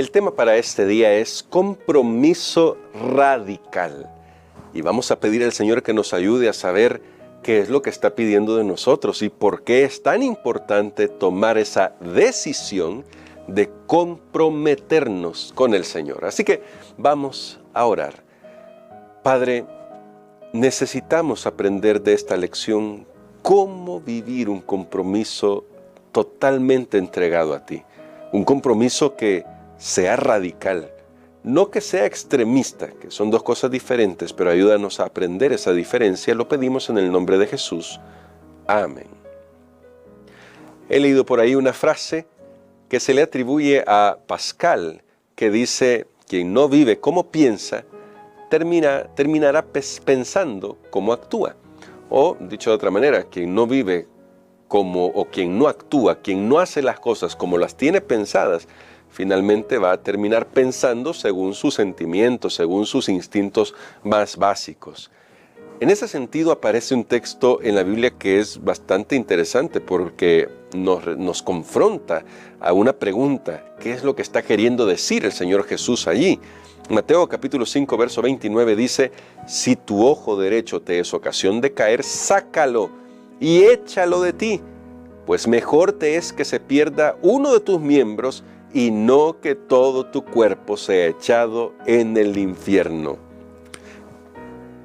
El tema para este día es compromiso radical. Y vamos a pedir al Señor que nos ayude a saber qué es lo que está pidiendo de nosotros y por qué es tan importante tomar esa decisión de comprometernos con el Señor. Así que vamos a orar. Padre, necesitamos aprender de esta lección cómo vivir un compromiso totalmente entregado a ti. Un compromiso que sea radical, no que sea extremista, que son dos cosas diferentes, pero ayúdanos a aprender esa diferencia. Lo pedimos en el nombre de Jesús. Amén. He leído por ahí una frase que se le atribuye a Pascal, que dice: quien no vive como piensa, terminará pensando como actúa. O, dicho de otra manera, quien no vive o quien no actúa, quien no hace las cosas como las tiene pensadas, finalmente va a terminar pensando según sus sentimientos, según sus instintos más básicos. En ese sentido aparece un texto en la Biblia que es bastante interesante porque nos confronta a una pregunta: ¿qué es lo que está queriendo decir el Señor Jesús allí? Mateo capítulo 5, verso 29 dice: si tu ojo derecho te es ocasión de caer, sácalo y échalo de ti, pues mejor te es que se pierda uno de tus miembros y no que todo tu cuerpo sea echado en el infierno.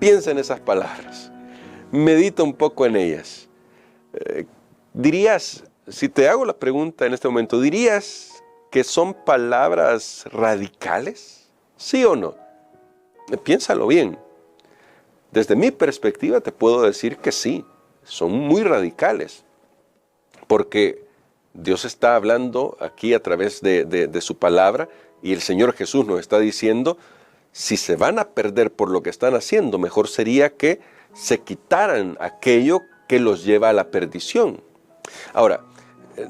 Piensa en esas palabras, medita un poco en ellas. Dirías, si te hago la pregunta en este momento, ¿dirías que son palabras radicales? ¿Sí o no? Piénsalo bien. Desde mi perspectiva te puedo decir que sí, son muy radicales, porque Dios está hablando aquí a través de su palabra y el Señor Jesús nos está diciendo: si se van a perder por lo que están haciendo, mejor sería que se quitaran aquello que los lleva a la perdición. Ahora,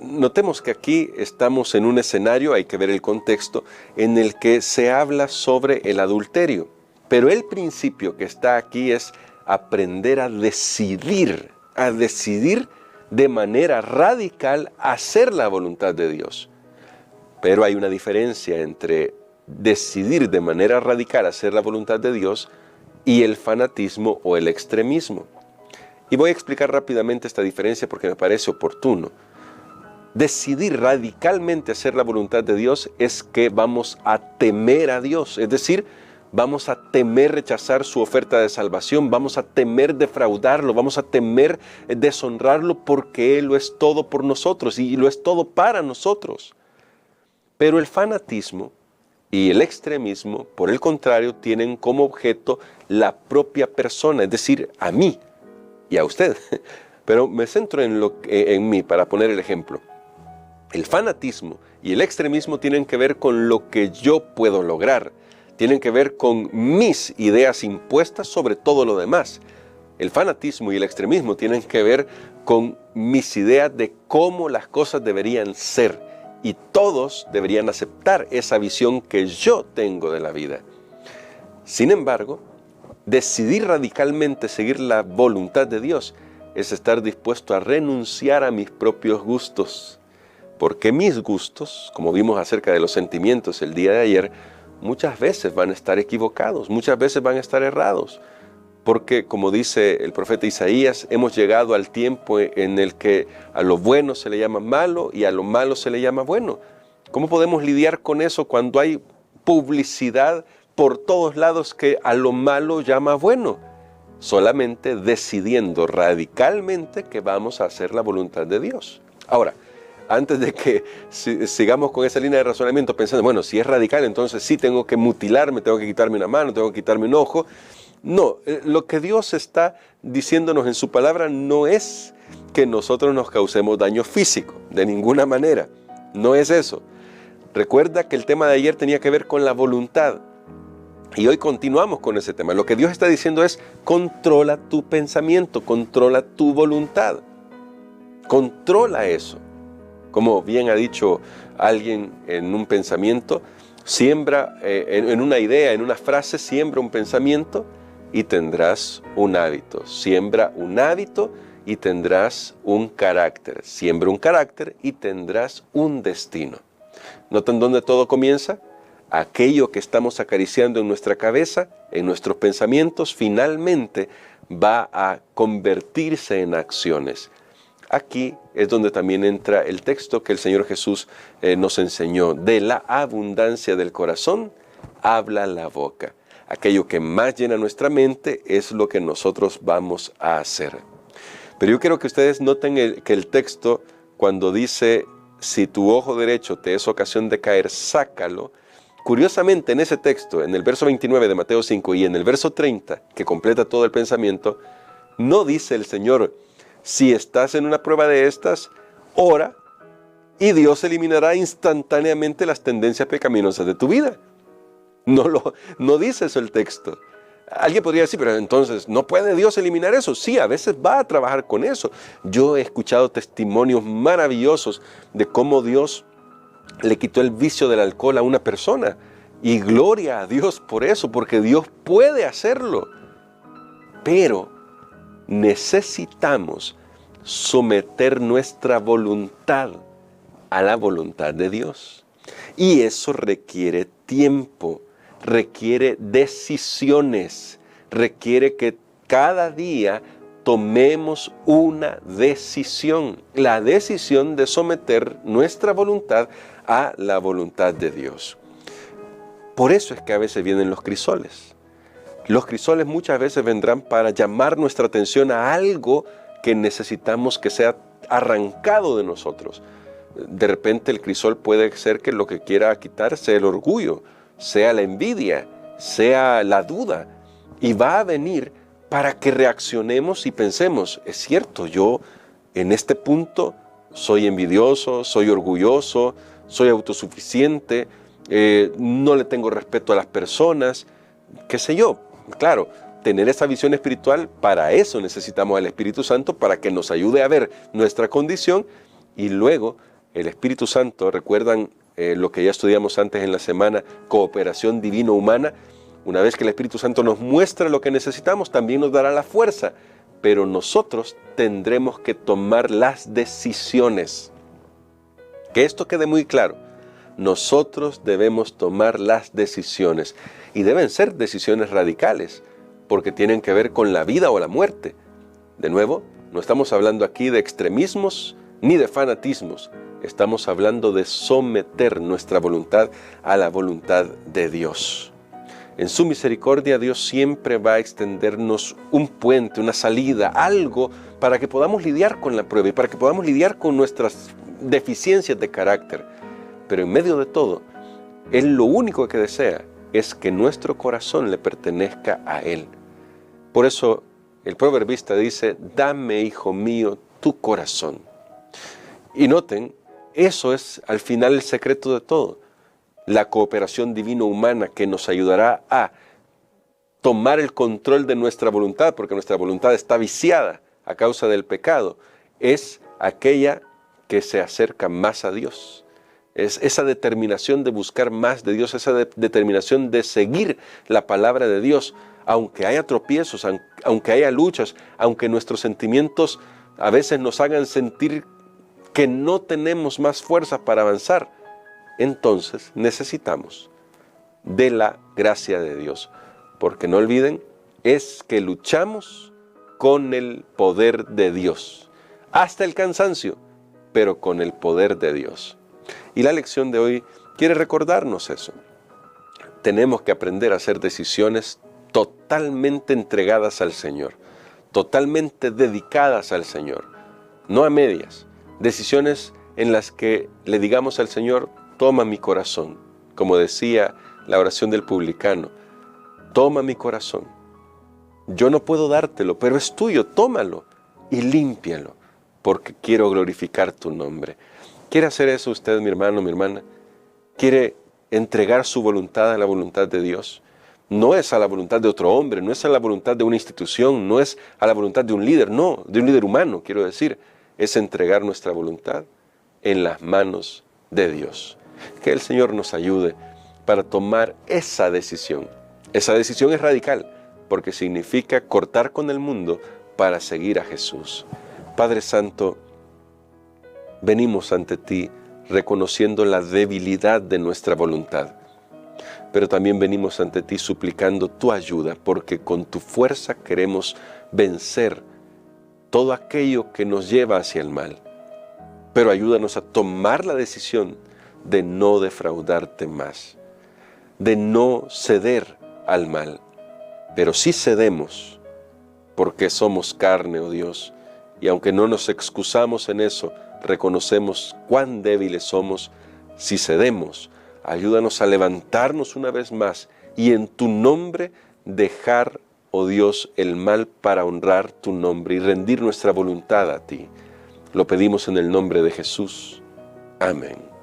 notemos que aquí estamos en un escenario, hay que ver el contexto, en el que se habla sobre el adulterio. Pero el principio que está aquí es aprender a decidir de manera radical hacer la voluntad de Dios. Pero hay una diferencia entre decidir de manera radical hacer la voluntad de Dios y el fanatismo o el extremismo. Y voy a explicar rápidamente esta diferencia porque me parece oportuno. Decidir radicalmente hacer la voluntad de Dios es que vamos a temer a Dios, es decir, vamos a temer rechazar su oferta de salvación, vamos a temer defraudarlo, vamos a temer deshonrarlo porque Él lo es todo por nosotros y lo es todo para nosotros. Pero el fanatismo y el extremismo, por el contrario, tienen como objeto la propia persona, es decir, a mí y a usted. Pero me centro en mí para poner el ejemplo. El fanatismo y el extremismo tienen que ver con lo que yo puedo lograr, tienen que ver con mis ideas impuestas sobre todo lo demás. El fanatismo y el extremismo tienen que ver con mis ideas de cómo las cosas deberían ser. Y todos deberían aceptar esa visión que yo tengo de la vida. Sin embargo, decidir radicalmente seguir la voluntad de Dios es estar dispuesto a renunciar a mis propios gustos. Porque mis gustos, como vimos acerca de los sentimientos el día de ayer, muchas veces van a estar equivocados, muchas veces van a estar errados. Porque, como dice el profeta Isaías, hemos llegado al tiempo en el que a lo bueno se le llama malo y a lo malo se le llama bueno. ¿Cómo podemos lidiar con eso cuando hay publicidad por todos lados que a lo malo llama bueno? Solamente decidiendo radicalmente que vamos a hacer la voluntad de Dios. Ahora, antes de que sigamos con esa línea de razonamiento pensando, bueno, si es radical, entonces sí tengo que mutilarme, tengo que quitarme una mano, tengo que quitarme un ojo. No, lo que Dios está diciéndonos en su palabra no es que nosotros nos causemos daño físico, de ninguna manera. No es eso. Recuerda que el tema de ayer tenía que ver con la voluntad. Y hoy continuamos con ese tema. Lo que Dios está diciendo es: controla tu pensamiento, controla tu voluntad. Controla eso. Como bien ha dicho alguien en un pensamiento, siembra en una idea, en una frase, siembra un pensamiento y tendrás un hábito. Siembra un hábito y tendrás un carácter. Siembra un carácter y tendrás un destino. ¿Notan dónde todo comienza? aquello que estamos acariciando en nuestra cabeza, en nuestros pensamientos, finalmente va a convertirse en acciones. Aquí es donde también entra el texto que el Señor Jesús nos enseñó. De la abundancia del corazón habla la boca. Aquello que más llena nuestra mente es lo que nosotros vamos a hacer. Pero yo quiero que ustedes noten que el texto, cuando dice, si tu ojo derecho te es ocasión de caer, sácalo. Curiosamente, en ese texto, en el verso 29 de Mateo 5 y en el verso 30, que completa todo el pensamiento, no dice el Señor, si estás en una prueba de estas, ora y Dios eliminará instantáneamente las tendencias pecaminosas de tu vida. No dice eso el texto. Alguien podría decir, pero entonces, ¿no puede Dios eliminar eso? Sí, a veces va a trabajar con eso. Yo he escuchado testimonios maravillosos de cómo Dios le quitó el vicio del alcohol a una persona. Y gloria a Dios por eso, porque Dios puede hacerlo. Pero necesitamos someter nuestra voluntad a la voluntad de Dios. Y eso requiere tiempo, requiere decisiones, requiere que cada día tomemos una decisión, la decisión de someter nuestra voluntad a la voluntad de Dios. Por eso es que a veces vienen los crisoles. Los crisoles muchas veces vendrán para llamar nuestra atención a algo que necesitamos que sea arrancado de nosotros. De repente el crisol puede ser que lo que quiera quitar sea el orgullo, sea la envidia, sea la duda. Y va a venir para que reaccionemos y pensemos, es cierto, yo en este punto soy envidioso, soy orgulloso, soy autosuficiente, no le tengo respeto a las personas, qué sé yo. Claro, tener esa visión espiritual, para eso necesitamos al Espíritu Santo, para que nos ayude a ver nuestra condición. Y luego el Espíritu Santo, recuerdan lo que ya estudiamos antes en la semana, cooperación divino-humana. Una vez que el Espíritu Santo nos muestra lo que necesitamos, también nos dará la fuerza. Pero nosotros tendremos que tomar las decisiones. Que esto quede muy claro. Nosotros debemos tomar las decisiones. Y deben ser decisiones radicales, porque tienen que ver con la vida o la muerte. De nuevo, no estamos hablando aquí de extremismos ni de fanatismos. Estamos hablando de someter nuestra voluntad a la voluntad de Dios. En su misericordia, Dios siempre va a extendernos un puente, una salida, algo para que podamos lidiar con la prueba y para que podamos lidiar con nuestras deficiencias de carácter. Pero en medio de todo, Él lo único que desea es que nuestro corazón le pertenezca a Él. Por eso el proverbista dice, dame, hijo mío, tu corazón. Y noten, eso es al final el secreto de todo. La cooperación divino-humana que nos ayudará a tomar el control de nuestra voluntad, porque nuestra voluntad está viciada a causa del pecado, es aquella que se acerca más a Dios. Es esa determinación de buscar más de Dios, esa determinación de seguir la palabra de Dios, aunque haya tropiezos, aunque haya luchas, aunque nuestros sentimientos a veces nos hagan sentir que no tenemos más fuerzas para avanzar. Entonces necesitamos de la gracia de Dios, porque no olviden, es que luchamos con el poder de Dios, hasta el cansancio, pero con el poder de Dios. Y la lección de hoy quiere recordarnos eso. Tenemos que aprender a hacer decisiones totalmente entregadas al Señor, totalmente dedicadas al Señor, no a medias. Decisiones en las que le digamos al Señor, toma mi corazón, como decía la oración del publicano, toma mi corazón. Yo no puedo dártelo, pero es tuyo, tómalo y límpialo, porque quiero glorificar tu nombre. ¿Quiere hacer eso usted, mi hermano, mi hermana? ¿Quiere entregar su voluntad a la voluntad de Dios? No es a la voluntad de otro hombre, no es a la voluntad de una institución, no es a la voluntad de un líder, no, de un líder humano, quiero decir. Es entregar nuestra voluntad en las manos de Dios. Que el Señor nos ayude para tomar esa decisión. Esa decisión es radical, porque significa cortar con el mundo para seguir a Jesús. Padre Santo, venimos ante ti reconociendo la debilidad de nuestra voluntad. pero también venimos ante ti suplicando tu ayuda, porque con tu fuerza queremos vencer todo aquello que nos lleva hacia el mal. Pero ayúdanos a tomar la decisión de no defraudarte más, de no ceder al mal, pero sí cedemos porque somos carne, oh Dios, y aunque no nos excusamos en eso, reconocemos cuán débiles somos. Si cedemos, ayúdanos a levantarnos una vez más y en tu nombre dejar, oh Dios, el mal para honrar tu nombre y rendir nuestra voluntad a ti. Lo pedimos en el nombre de Jesús. Amén.